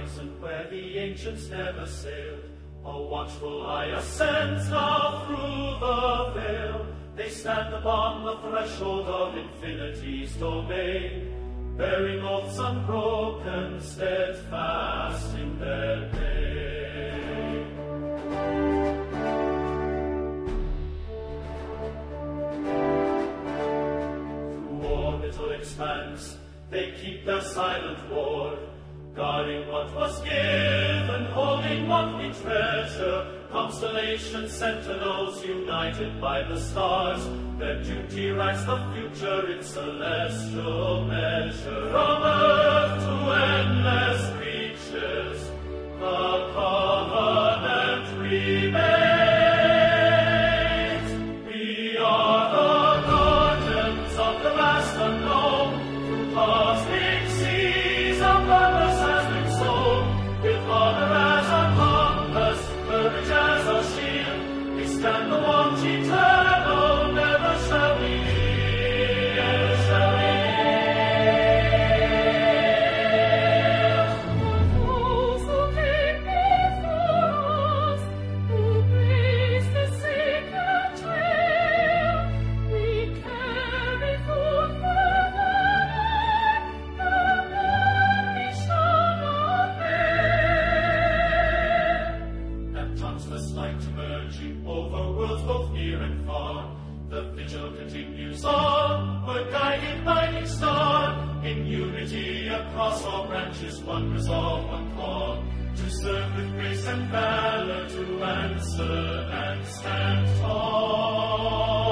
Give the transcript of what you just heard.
horizon where the ancients never sailed. A watchful eye ascends now through the veil. They stand upon the threshold of infinity's domain, bearing oaths unbroken, steadfast in their day. Through orbital expanse, they keep their silent ward, guarding what was given, holding what we treasure. Constellation sentinels united by the stars, their duty writes the future in celestial measure. From earth to endless reaches, the covenant remains. We are the guardians of the vast unknown, through cosmic seas of wonders has been sown, with honor as our compass, courage as our shield. We stand the watch eternal, never shall we leave, never shall we leave. Those who came before us, who blazed the sacred trail, we carry forth the banner, the one we shall not fail. That tongueless light emerging over worlds both near and far, the vigil continues on, we're guided by each star. In unity across all branches, one resolve, one call, to serve with grace and valor, to answer and stand tall.